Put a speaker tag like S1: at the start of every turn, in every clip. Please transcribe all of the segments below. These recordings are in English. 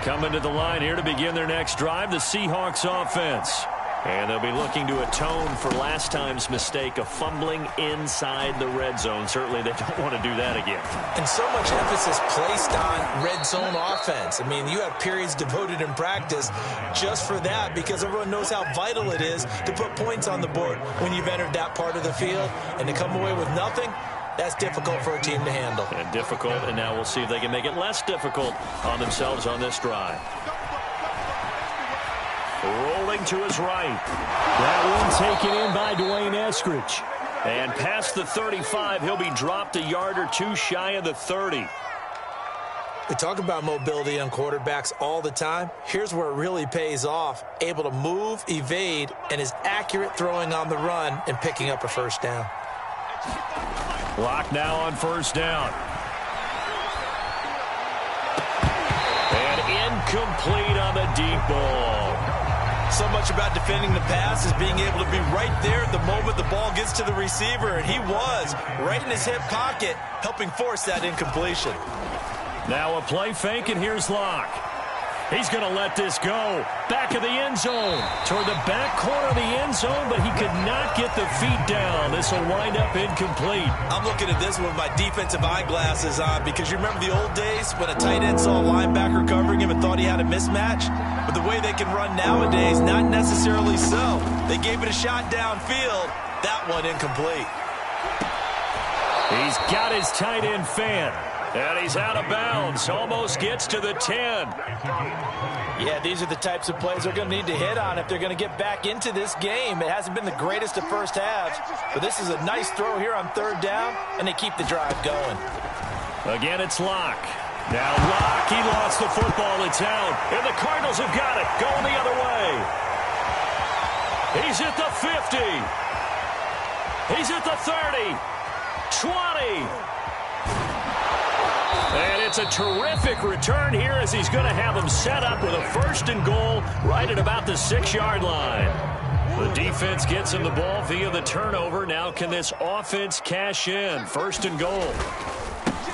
S1: Coming to the line here to begin their next drive, the Seahawks offense. And they'll be looking to atone for last time's mistake of fumbling inside the red zone. Certainly they don't want to do that again.
S2: And so much emphasis placed on red zone offense. I mean, you have periods devoted in practice just for that because everyone knows how vital it is to put points on the board when you've entered that part of the field. And to come away with nothing, that's difficult for a team to handle.
S1: And difficult, and now we'll see if they can make it less difficult on themselves on this drive. Rolling to his right.
S3: That one taken in by Dwayne Eskridge.
S1: And past the 35, he'll be dropped a yard or two shy of the 30.
S2: We talk about mobility on quarterbacks all the time. Here's where it really pays off. Able to move, evade, and is accurate throwing on the run and picking up a first down.
S1: Lock now on first down. And incomplete on the deep ball.
S2: So much about defending the pass is being able to be right there at the moment the ball gets to the receiver, and he was right in his hip pocket, helping force that incompletion.
S1: Now a play fake, and here's Locke. He's going to let this go. Back of the end zone. Toward the back corner of the end zone, but he could not get the feet down. This will wind up incomplete.
S2: I'm looking at this with my defensive eyeglasses on because you remember the old days when a tight end saw a linebacker covering him and thought he had a mismatch? But the way they can run nowadays, not necessarily so. They gave it a shot downfield. That one incomplete.
S1: He's got his tight end fan. And he's out of bounds. Almost gets to the 10.
S2: Yeah, these are the types of plays they're going to need to hit on if they're going to get back into this game. It hasn't been the greatest of first halves, but this is a nice throw here on third down, and they keep the drive going.
S1: Again, it's Locke. Now Locke, he lost the football. It's out, and the Cardinals have got it. Going the other way. He's at the 50. He's at the 30. 20. And it's a terrific return here as he's going to have them set up with a first and goal right at about the 6-yard line. The defense gets him the ball via the turnover. Now can this offense cash in? First and goal.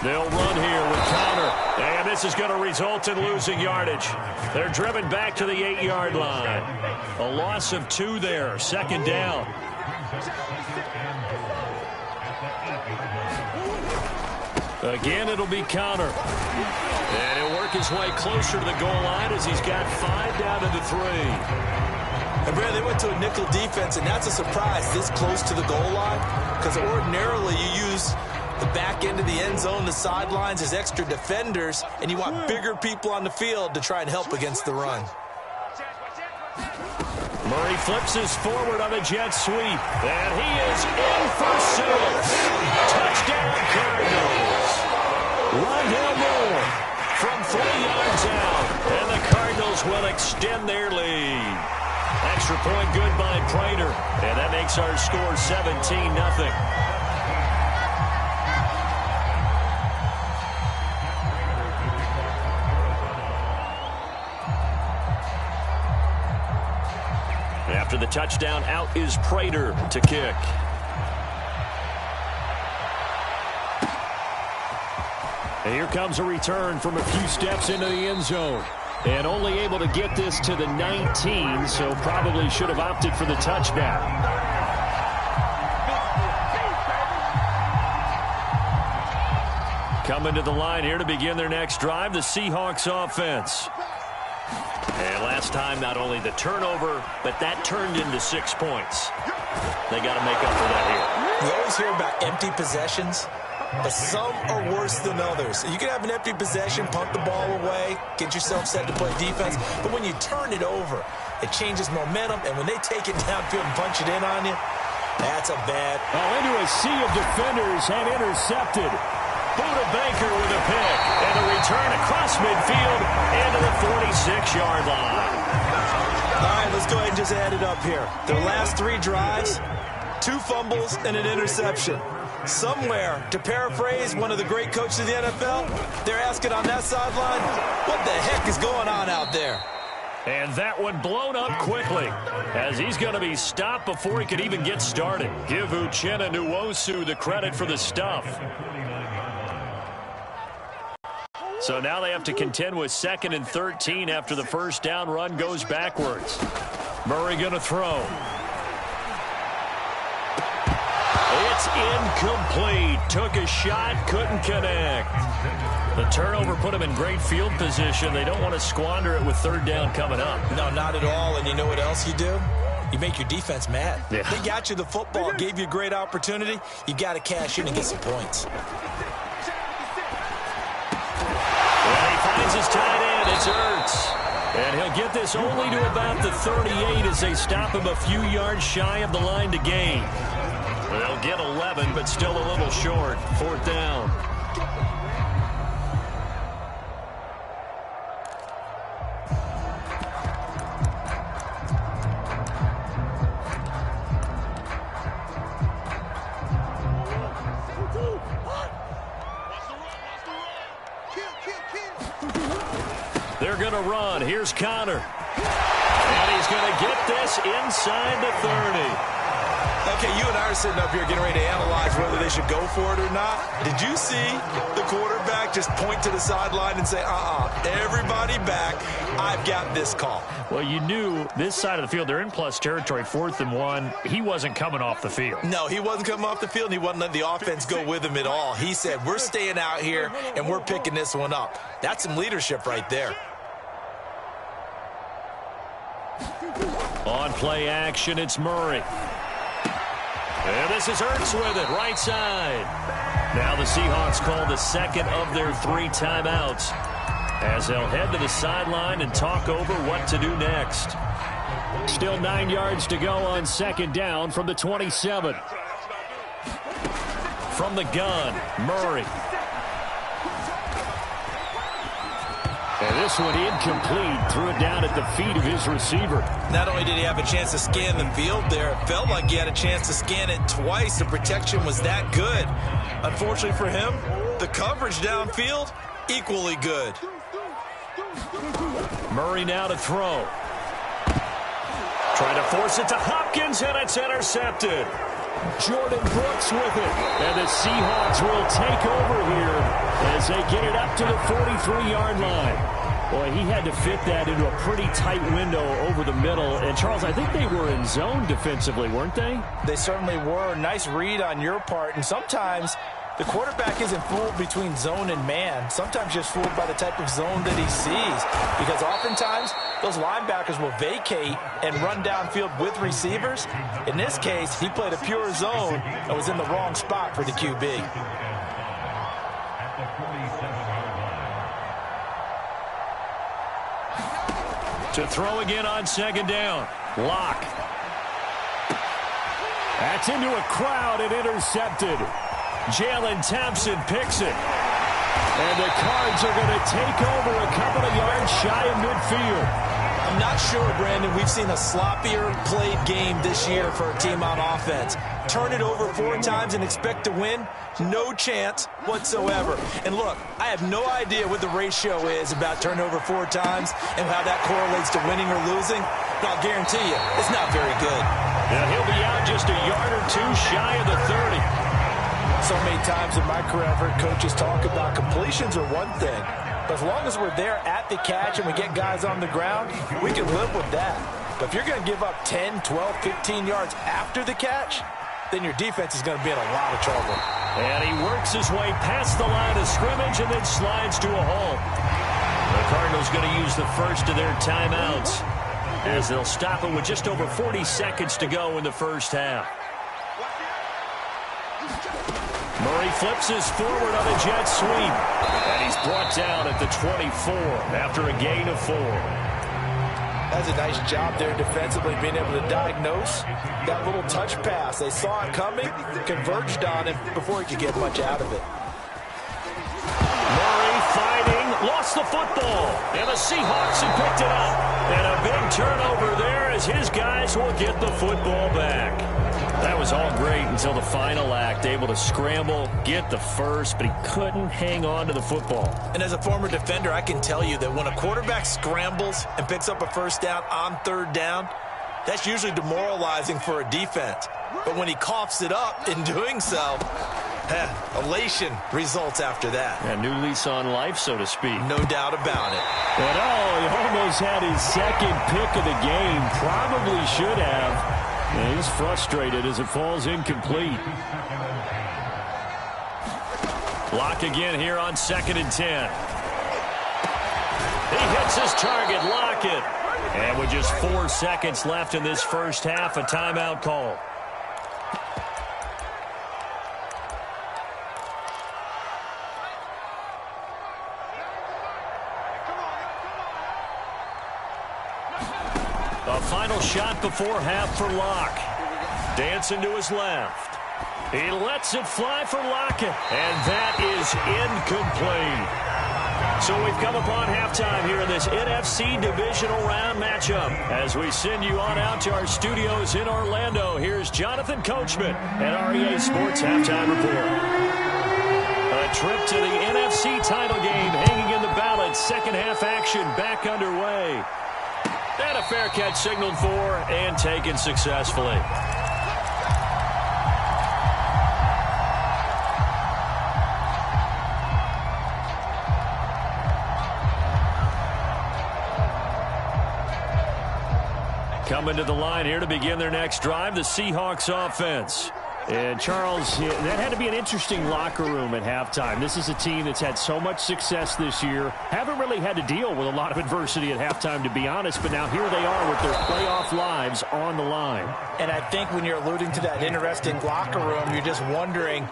S1: They'll run here with counter. And this is going to result in losing yardage. They're driven back to the 8-yard line. A loss of 2 there. Second down. Again, it'll be counter. And he'll work his way closer to the goal line as he's got 5 down to the 3.
S2: And Brad, they went to a nickel defense, and that's a surprise this close to the goal line because ordinarily you use the back end of the end zone, the sidelines as extra defenders, and you want bigger people on the field to try and help against the run.
S1: Murray flips his forward on a jet sweep, and he is in for 6. Touchdown, Cardinals. Rondale Moore from 3 yards out, and the Cardinals will extend their lead. Extra point good by Prater, and that makes our score 17-0. After the touchdown, out is Prater to kick. And here comes a return from a few steps into the end zone. And only able to get this to the 19, so probably should have opted for the touchback. Coming to the line here to begin their next drive, the Seahawks offense. And last time, not only the turnover, but that turned into 6 points. They got to make up for that here.
S2: You always hear about empty possessions, but some are worse than others. You can have an empty possession, punt the ball away, get yourself set to play defense, but when you turn it over, it changes momentum, and when they take it downfield and punch it in on you, that's a bad.
S3: Into a sea of defenders and intercepted.
S1: Buda Baker with a pick, and a return across midfield into the 46-yard line.
S2: All right, let's go ahead and just add it up here. Their last 3 drives, 2 fumbles and an interception. Somewhere, to paraphrase one of the great coaches of the NFL, they're asking on that sideline, what the heck is going on out there?
S1: And that one blown up quickly as he's going to be stopped before he could even get started. Give Uchenna Nwosu the credit for the stuff. So now they have to contend with 2nd and 13 after the first down run goes backwards. Murray going to throw. It's incomplete. Took a shot, couldn't connect. The turnover put them in great field position. They don't want to squander it with 3rd down coming up.
S2: No, not at all. And you know what else you do? You make your defense mad.
S1: Yeah.
S2: They got you the football, gave you a great opportunity. You got to cash in and get some points.
S1: And he finds his tight end. It's Ertz. And he'll get this only to about the 38 as they stop him a few yards shy of the line to gain. They'll get 11, but still a little short. 4th down. They're going to run. Here's Connor. And he's going to get this inside the 30.
S2: Okay, you and I are sitting up here getting ready to analyze whether they should go for it or not. Did you see the quarterback just point to the sideline and say, everybody back, I've got this call?
S3: Well, you knew this side of the field, they're in plus territory, 4th and 1. He wasn't coming off the field.
S2: No, he wasn't coming off the field, and he wasn't letting the offense go with him at all. He said, we're staying out here, and we're picking this one up. That's some leadership right there.
S1: On play action, it's Murray. And this is Ertz with it, right side. Now the Seahawks call the 2nd of their 3 timeouts as they'll head to the sideline and talk over what to do next. Still 9 yards to go on 2nd down from the 27. From the gun, Murray. And this one incomplete. Threw it down at the feet of his receiver.
S2: Not only did he have a chance to scan the field there, it felt like he had a chance to scan it twice. The protection was that good. Unfortunately for him, the coverage downfield, equally good.
S1: Murray now to throw. Trying to force it to Hopkins, and it's intercepted. Jordan Brooks with it. And the Seahawks will take over here as they get it up to the 43-yard line. Boy, he had to fit that into a pretty tight window over the middle. And, Charles, I think they were in zone defensively, weren't they?
S2: They certainly were. Nice read on your part. And sometimes the quarterback isn't fooled between zone and man. Sometimes just fooled by the type of zone that he sees. Because oftentimes, those linebackers will vacate and run downfield with receivers. In this case, he played a pure zone and was in the wrong spot for the QB.
S1: To throw again on 2nd down. Lock. That's into a crowd and intercepted. Jalen Thompson picks it. And the Cards are going to take over a couple of yards shy of midfield.
S2: I'm not sure, Brandon, we've seen a sloppier played game this year for a team on offense. Turn it over 4 times and expect to win? No chance whatsoever. And look, I have no idea what the ratio is about turnover 4 times and how that correlates to winning or losing. But I'll guarantee you, it's not very good.
S1: Yeah, he'll be out just a yard or 2 shy of the 30.
S2: So many times in my career, I've heard coaches talk about completions are one thing. But as long as we're there at the catch and we get guys on the ground, we can live with that. But if you're going to give up 10, 12, 15 yards after the catch, then your defense is going to be in a lot of trouble.
S1: And he works his way past the line of scrimmage and then slides to a halt. The Cardinals going to use the first of their timeouts as they'll stop it with just over 40 seconds to go in the first half. Murray flips his forward on a jet sweep. And he's brought down at the 24 after a gain of 4.
S2: That's a nice job there defensively, being able to diagnose that little touch pass. They saw it coming, converged on him before he could get much out of it.
S1: Murray fighting, lost the football. And the Seahawks have picked it up. And a big turnover there as his guys will get the football back. That was all great until the final act, able to scramble, get the first, but he couldn't hang on to the football.
S2: And as a former defender, I can tell you that when a quarterback scrambles and picks up a first down on 3rd down, that's usually demoralizing for a defense. But when he coughs it up in doing so, Elation results after that.
S1: A new lease on life, so to speak.
S2: No doubt about it.
S3: But he almost had his second pick of the game. Probably should have. And he's frustrated as it falls incomplete.
S1: Lock again here on 2nd and 10. He hits his target. Lockett. And with just 4 seconds left in this first half, a timeout call. A final shot before half for Locke. Dancing to his left. He lets it fly for Lockett. And that is incomplete. So we've come upon halftime here in this NFC divisional round matchup. As we send you on out to our studios in Orlando, here's Jonathan Coachman at REA Sports Halftime Report. A trip to the NFC title game hanging in the balance. Second half action back underway. And a fair catch signaled for and taken successfully. Coming to the line here to begin their next drive, the Seahawks offense. And, Charles, that had to be an interesting locker room at halftime. This is a team that's had so much success this year. Haven't really had to deal with a lot of adversity at halftime, to be honest. But now here they are with their playoff lives on the line.
S2: And I think when you're alluding to that interesting locker room, you're just wondering,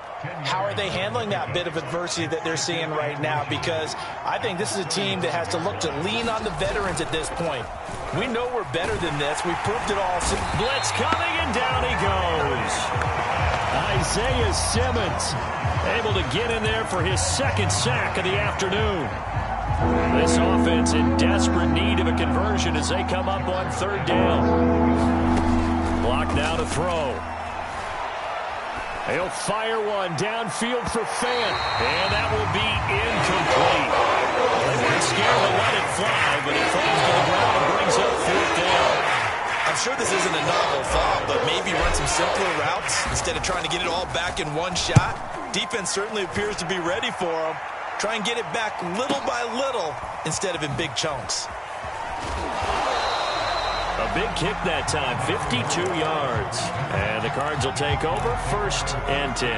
S2: how are they handling that bit of adversity that they're seeing right now? Because I think this is a team that has to look to lean on the veterans at this point. We know we're better than this. We've proved it all.
S1: Blitz coming, and down he goes.
S3: Isaiah Simmons able to get in there for his second sack of the afternoon. This offense in desperate need of a conversion as they come up on 3rd down. Block now to throw. He'll fire one downfield for Fant, and that will be incomplete. They weren't scared to let it fly, but it falls to the ground and brings up 4th down.
S2: I'm sure this isn't a novel thought, but maybe run some simpler routes instead of trying to get it all back in one shot. Defense certainly appears to be ready for them. Try and get it back little by little instead of in big chunks.
S1: A big kick that time, 52 yards. And the Cards will take over 1st and 10.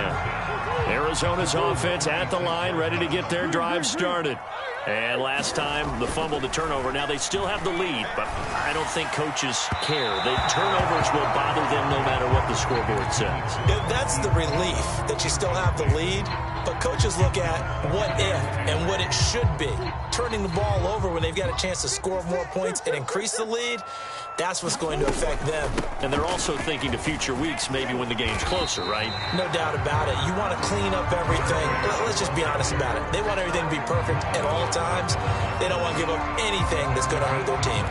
S1: Arizona's offense at the line, ready to get their drive started. And last time, the fumble, the turnover. Now they still have the lead, but I don't think coaches care. The turnovers will bother them no matter what the scoreboard says.
S2: Yeah, that's the relief that you still have the lead. But coaches look at what if and what it should be. Turning the ball over when they've got a chance to score more points and increase the lead, that's what's going to affect them.
S1: And they're also thinking to future weeks, maybe when the game's closer, right?
S2: No doubt about it. You want to clean up everything. Let's just be honest about it. They want everything to be perfect at all times. They don't want to give up anything that's going to hurt their team.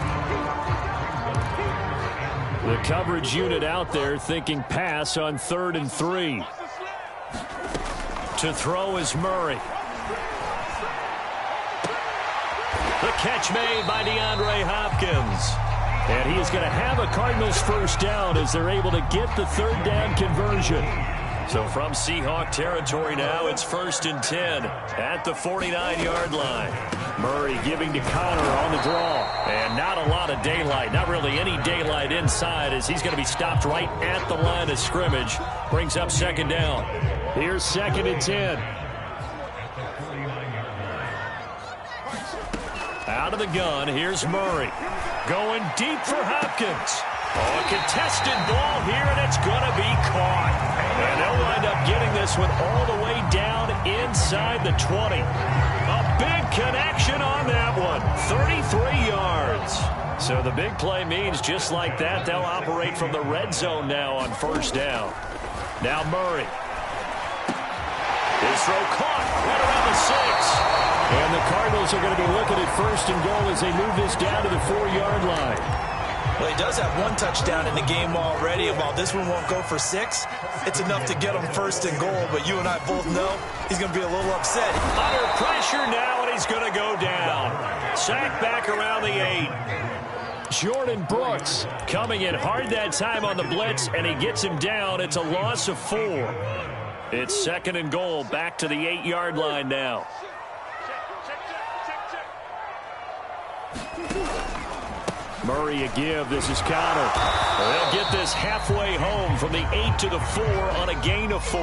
S3: The coverage unit out there thinking pass on 3rd and 3.
S1: To throw is Murray. The catch made by DeAndre Hopkins.
S3: And he is going to have a Cardinals first down as they're able to get the 3rd down conversion.
S1: So from Seahawk territory now, it's 1st and 10 at the 49-yard line.
S3: Murray giving to Connor on the draw.
S1: And not a lot of daylight, not really any daylight inside as he's going to be stopped right at the line of scrimmage. Brings up 2nd down.
S3: Here's 2nd and 10.
S1: Out of the gun, here's Murray. Going deep for Hopkins. Oh, a contested ball here, and it's going to be caught. And they'll wind up getting this one all the way down inside the 20. A big connection on that one. 33 yards. So the big play means just like that, they'll operate from the red zone now on 1st down. Now Murray. His throw caught right around the 6.
S3: And the Cardinals are going to be looking at 1st and goal as they move this down to the 4-yard line.
S2: Well, he does have one touchdown in the game already, and while this one won't go for 6, it's enough to get him 1st and goal. But you and I both know he's going to be a little upset.
S1: Under pressure now, and he's going to go down. Sacked back around the 8.
S3: Jordan Brooks
S1: coming in hard that time on the blitz, and he gets him down. It's a loss of 4.
S3: It's 2nd and goal, back to the 8-yard line now. Murray a give. This is Connor. They'll get this halfway home from the 8 to the 4 on a gain of 4.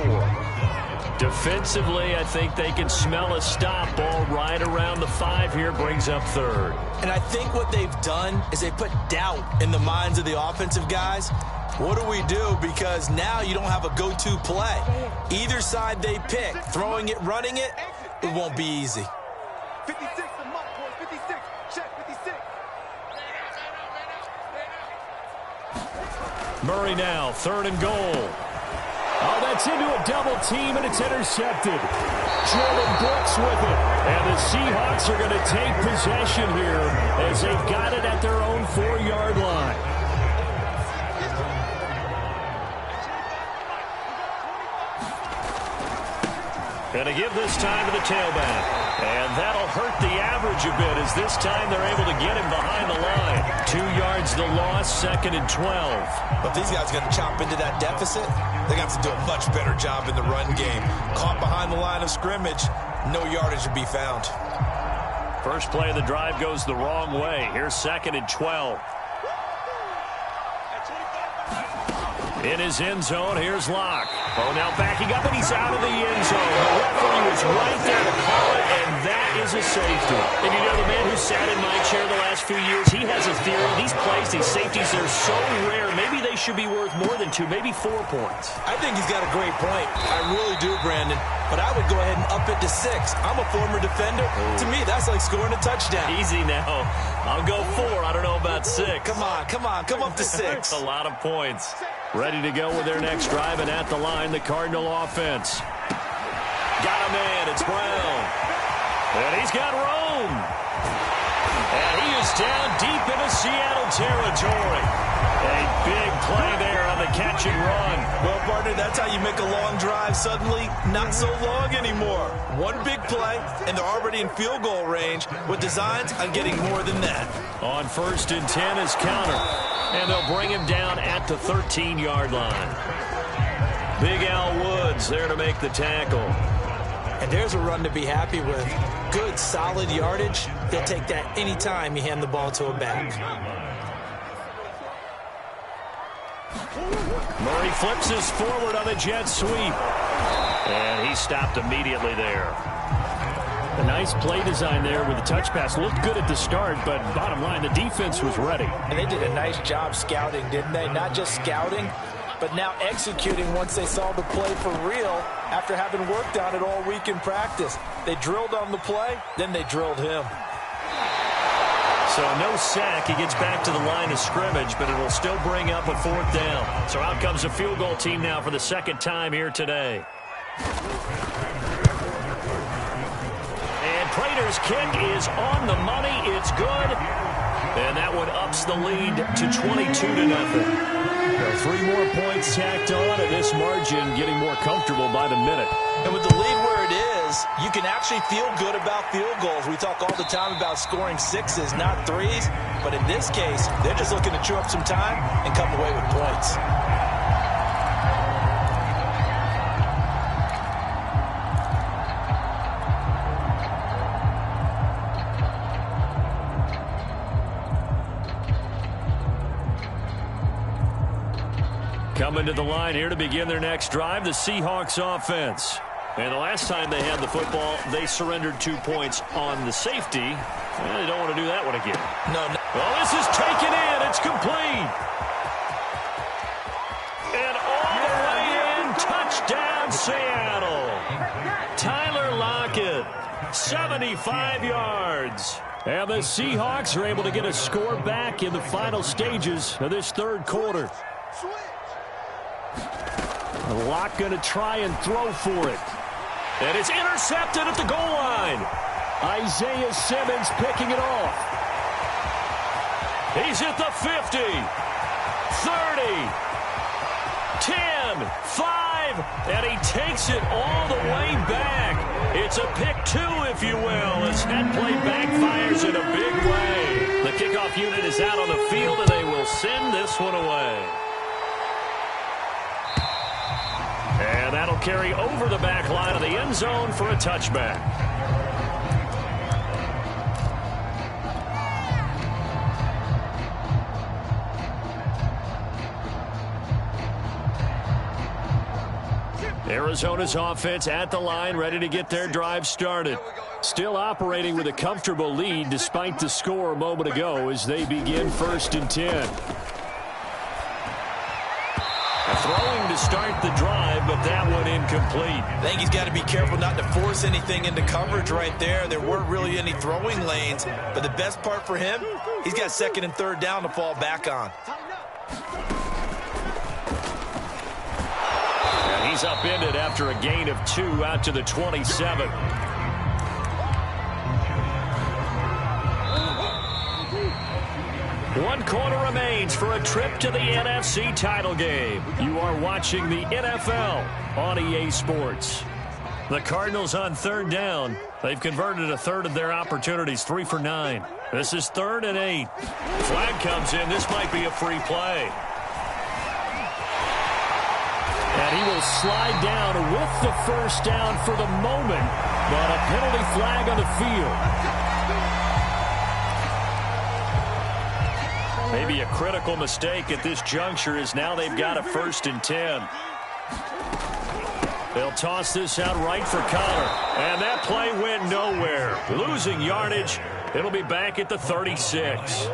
S3: Defensively, I think they can smell a stop. Ball right around the 5 here, brings up 3rd.
S2: And I think what they've done is they put doubt in the minds of the offensive guys. What do we do? Because now you don't have a go-to play. Either side they pick, throwing it, running it, it won't be easy.
S4: 56, the mark, boys, 56, check 56.
S3: Murray now, 3rd and goal. Oh, that's into a double team, and it's intercepted. Jordan Brooks with it. And the Seahawks are going to take possession here as they've got it at their own 4-yard line. Going to give this time to the tailback. And that'll hurt the average a bit as this time they're able to get him behind the line. 2 yards the loss, 2nd and 12.
S2: But these guys are going to chop into that deficit. They got to do a much better job in the run game. Caught behind the line of scrimmage, no yardage to be found.
S3: First play of the drive goes the wrong way. Here's 2nd and 12. In his end zone, here's Locke. Oh, now backing up, and he's out of the end zone. The referee was right there to call it, and that is a safety. And you know, the man who sat in my chair the last few years, he has a theory. These plays, these safeties, they're so rare. Maybe they should be worth more than 2, maybe 4 points.
S2: I think he's got a great point. I really do, Brandon. But I would go ahead and up it to 6. I'm a former defender. To me, that's like scoring a touchdown.
S3: Easy now. I'll go 4. I don't know about 6.
S2: Come on. Come up to 6.
S3: That's a lot of points. Ready to go with their next drive, and at the line, the Cardinal offense. Got a man. It's Brown. And he's got Rome. And he is down deep into Seattle territory. A big play there on the catch and run.
S2: Well, partner, that's how you make a long drive suddenly not so long anymore. One big play, and they're already in field goal range with designs on getting more than that.
S3: On 1st and 10 is Counter. And they'll bring him down at the 13-yard line. Big Al Woods there to make the tackle.
S2: And there's a run to be happy with. Good, solid yardage. They'll take that any time you hand the ball to a back.
S3: Murray flips this forward on the jet sweep. And he stopped immediately there. A nice play design there with the touch pass. Looked good at the start, but bottom line, the defense was ready.
S2: And they did a nice job scouting, didn't they? Not just scouting, but now executing once they saw the play for real after having worked on it all week in practice. They drilled on the play, then they drilled him.
S3: So no sack. He gets back to the line of scrimmage, but it'll still bring up a 4th down. So out comes a field goal team now for the 2nd time here today. Prater's kick is on the money. It's good. And that one ups the lead to 22-0. 3 more points tacked on, and this margin getting more comfortable by the minute.
S2: And with the lead where it is, you can actually feel good about field goals. We talk all the time about scoring 6s, not 3s. But in this case, they're just looking to chew up some time and come away with points.
S3: Coming to the line here to begin their next drive, the Seahawks offense. And the last time they had the football, they surrendered 2 points on the safety. Well, they don't want to do that one again.
S2: No.
S3: Well, this is taken in. It's complete. And all the way in, touchdown Seattle. Tyler Lockett, 75 yards. And the Seahawks are able to get a score back in the final stages of this 3rd quarter. Locke going to try and throw for it. And it's intercepted at the goal line. Isaiah Simmons picking it off. He's at the 50, 30, 10, 5, and he takes it all the way back. It's a pick 2, if you will, as that play backfires in a big way. The kickoff unit is out on the field, and they will send this one away. And And that'll carry over the back line of the end zone for a touchback. Arizona's offense at the line, ready to get their drive started. Still operating with a comfortable lead despite the score a moment ago as they begin 1st and 10. Throwing to start the drive, but that one incomplete.
S2: I think he's got to be careful not to force anything into coverage right there. There weren't really any throwing lanes, but the best part for him, he's got 2nd and 3rd down to fall back on.
S3: And he's upended after a gain of 2 out to the 27. One quarter remains for a trip to the NFC title game. You are watching the NFL on EA Sports. The Cardinals on 3rd down. They've converted a third of their opportunities, 3 for 9. This is 3rd and 8. Flag comes in. This might be a free play. And he will slide down with the 1st down for the moment, but a penalty flag on the field. Maybe a critical mistake at this juncture is now they've got a 1st and 10. They'll toss this out right for Connor. And that play went nowhere. Losing yardage. It'll be back at the 36.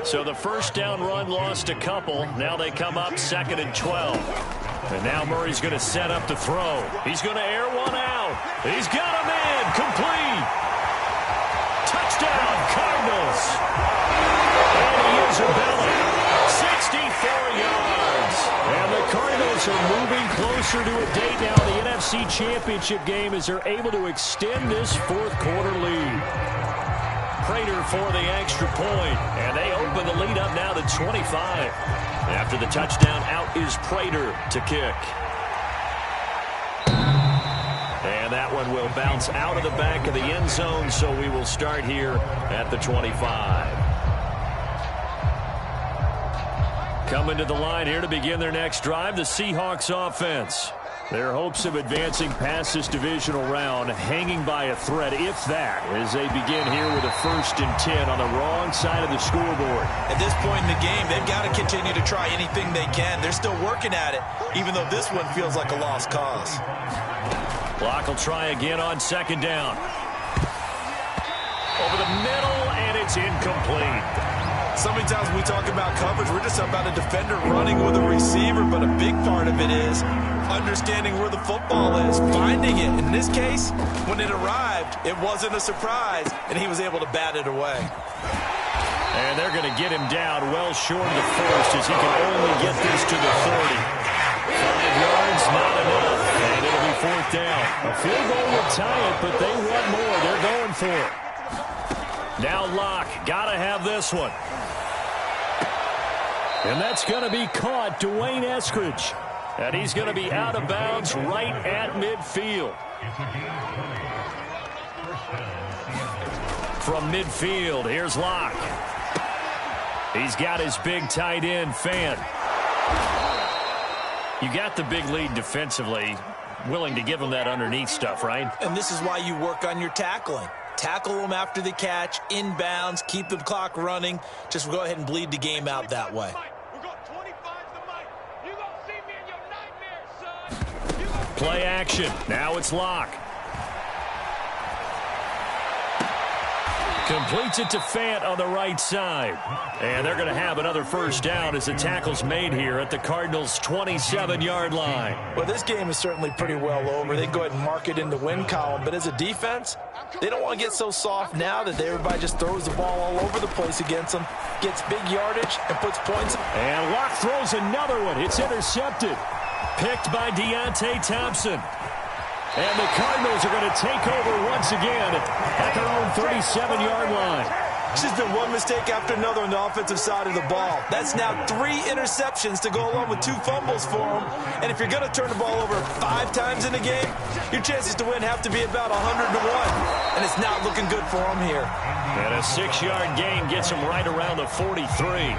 S3: So the 1st down run lost a couple. Now they come up 2nd and 12. And now Murray's going to set up the throw. He's going to air one out. He's got a man. Complete. Touchdown, Cardinals. And he is a belly. 64 yards. And the Cardinals are moving closer to a date now in the NFC Championship game as they're able to extend this 4th quarter lead. Prater for the extra point. And they open the lead up now to 25. After the touchdown, out is Prater to kick. And that one will bounce out of the back of the end zone, so we will start here at the 25. Coming to the line here to begin their next drive, the Seahawks offense. Their hopes of advancing past this divisional round hanging by a thread, if that, as they begin here with a 1st and 10 on the wrong side of the scoreboard.
S2: At this point in the game, they've got to continue to try anything they can. They're still working at it, even though this one feels like a lost cause.
S3: Clock will try again on 2nd down. Over the middle, and it's incomplete.
S2: So many times when we talk about coverage, we're just about a defender running with a receiver, but a big part of it is understanding where the football is, finding it. In this case, when it arrived, it wasn't a surprise, and he was able to bat it away.
S3: And they're going to get him down well short of the 1st as he can only get this to the 30. 5 yards, not enough, and it'll be 4th down. A field goal would tie it, but they want more. They're going for it. Now Locke, got to have this one. And that's going to be caught, Dwayne Eskridge. And he's going to be out of bounds right at midfield. From midfield, here's Locke. He's got his big tight end, Fant. You got the big lead defensively, willing to give him that underneath stuff, right?
S2: And this is why you work on your tackling. Tackle them after the catch, inbounds, keep the clock running. Just go ahead and bleed the game out that way.
S3: Play action. Now it's Locke. Completes it to Fant on the right side. And they're going to have another 1st down as the tackle's made here at the Cardinals' 27-yard line.
S2: Well, this game is certainly pretty well over. They go ahead and mark it in the win column. But as a defense, they don't want to get so soft now that everybody just throws the ball all over the place against them, gets big yardage, and puts points.
S3: And Locke throws another one. It's intercepted. Picked by Deontay Thompson. And the Cardinals are going to take over once again at their own 37-yard line.
S2: It's just been one mistake after another on the offensive side of the ball. That's now 3 interceptions to go along with 2 fumbles for them. And if you're going to turn the ball over 5 times in a game, your chances to win have to be about 100 to 1. And it's not looking good for them here.
S3: And a 6-yard gain gets them right around the 43.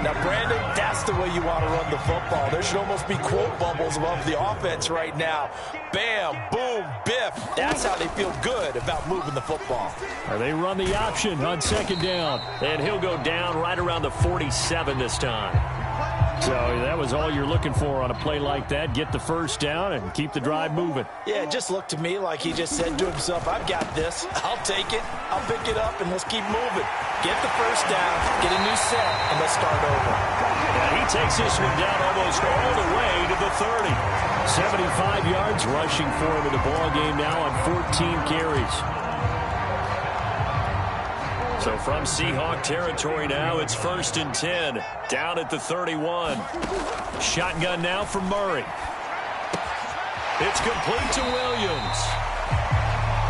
S2: Now, Brandon, that's the way you want to run the football. There should almost be quote bubbles above the offense right now. Bam, boom, biff. That's how they feel good about moving the football.
S3: They run the option on second down. And he'll go down right around the 47 this time. So that was all you're looking for on a play like that. Get the first down and keep the drive moving.
S2: Yeah, it just looked to me like he just said to himself, I've got this. I'll take it. I'll pick it up, and let's keep moving. Get the first down, get a new set, and let's start over.
S3: And he takes this one down almost all the way to the 30. 75 yards rushing for him in the ball game now on 14 carries. So from Seahawk territory now, it's 1st and 10. Down at the 31. Shotgun now for Murray. It's complete to Williams.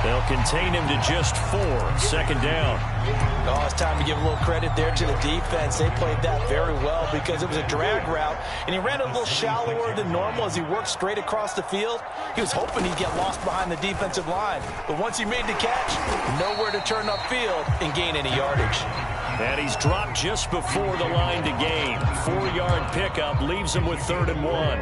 S3: They'll contain him to just 4. Second down.
S2: Oh, it's time to give a little credit there to the defense. They played that very well because it was a drag route, and he ran a little shallower than normal as he worked straight across the field. He was hoping he'd get lost behind the defensive line, but once he made the catch, nowhere to turn upfield and gain any yardage.
S3: And he's dropped just before the line to gain. 4-yard pickup leaves him with 3rd and 1.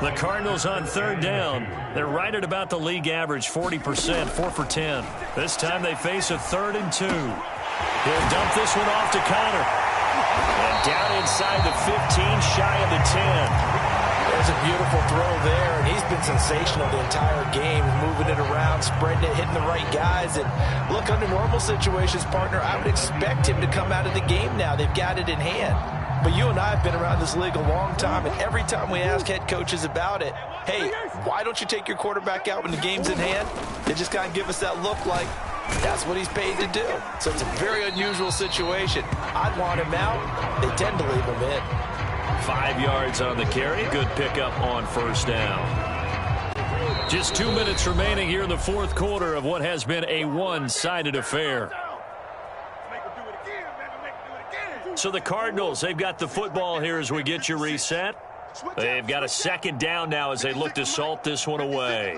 S3: The Cardinals on 3rd down. They're right at about the league average, 40%, 4 for 10. This time they face a 3rd and 2. He'll dump this one off to Connor. And down inside the 15, shy of the 10.
S2: There's a beautiful throw there, and he's been sensational the entire game, moving it around, spreading it, hitting the right guys. And look, under normal situations, partner, I would expect him to come out of the game now. They've got it in hand. But you and I have been around this league a long time, and every time we ask head coaches about it, hey, why don't you take your quarterback out when the game's in hand? They just kind of give us that look like that's what he's paid to do. So it's a very unusual situation. I'd want him out. They tend to leave him in.
S3: 5 yards on the carry. Good pickup on 1st down. Just 2 minutes remaining here in the 4th quarter of what has been a one-sided affair. So the Cardinals, they've got the football here as we get you reset. They've got a 2nd down now as they look to salt this one away.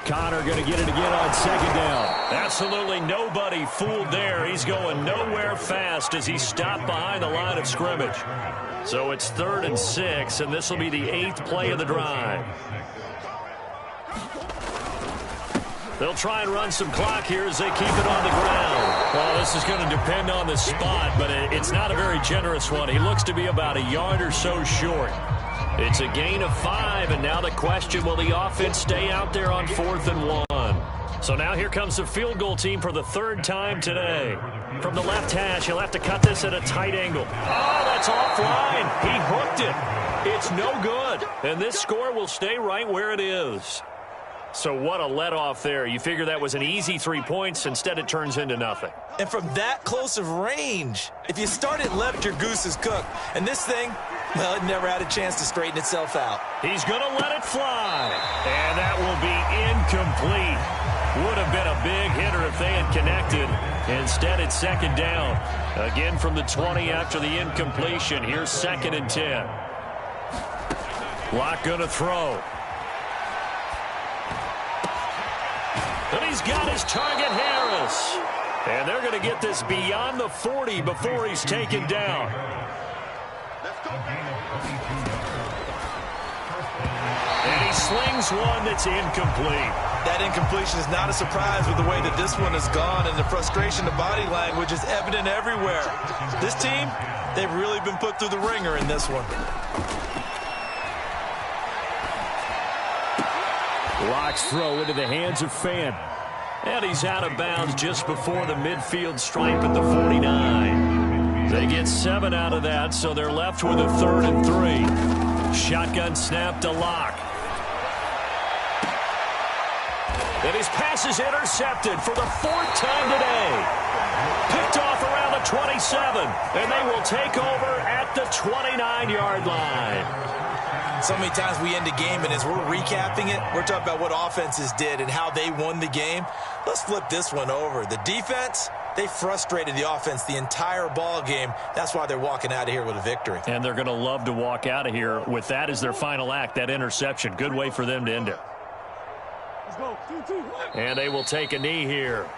S3: Connor going to get it again on 2nd down. Absolutely nobody fooled there. He's going nowhere fast as he stopped behind the line of scrimmage. So it's 3rd and 6, and this will be the 8th play of the drive. They'll try and run some clock here as they keep it on the ground. Well, this is going to depend on the spot, but it's not a very generous one. He looks to be about a yard or so short. It's a gain of 5, and now the question, will the offense stay out there on 4th and 1? So now here comes the field goal team for the 3rd time today. From the left hash, he'll have to cut this at a tight angle. Oh, that's offline. He hooked it. It's no good, and this score will stay right where it is. So what a let-off there. You figure that was an easy 3 points. Instead, it turns into nothing.
S2: And from that close of range, if you start it left, your goose is cooked. And this thing, well, it never had a chance to straighten itself out.
S3: He's going to let it fly. And that will be incomplete. Would have been a big hitter if they had connected. Instead, it's 2nd down. Again from the 20 after the incompletion. Here's 2nd and 10. Locke going to throw. And he's got his target, Harris. And they're going to get this beyond the 40 before he's taken down. And he slings one that's incomplete.
S2: That incompletion is not a surprise with the way that this one has gone, and the frustration, the body language is evident everywhere. This team, they've really been put through the ringer in this one.
S3: Locke's throw into the hands of Fan. And he's out of bounds just before the midfield stripe at the 49. They get 7 out of that, so they're left with a 3rd and 3. Shotgun snap to Locke. And his pass is intercepted for the 4th time today. Picked off around the 27, and they will take over at the 29-yard line.
S2: So many times we end a game, and as we're recapping it, we're talking about what offenses did and how they won the game. Let's flip this one over. The defense, they frustrated the offense the entire ball game. That's why they're walking out of here with a victory.
S3: And they're going to love to walk out of here with that as their final act, that interception. Good way for them to end it. And they will take a knee here.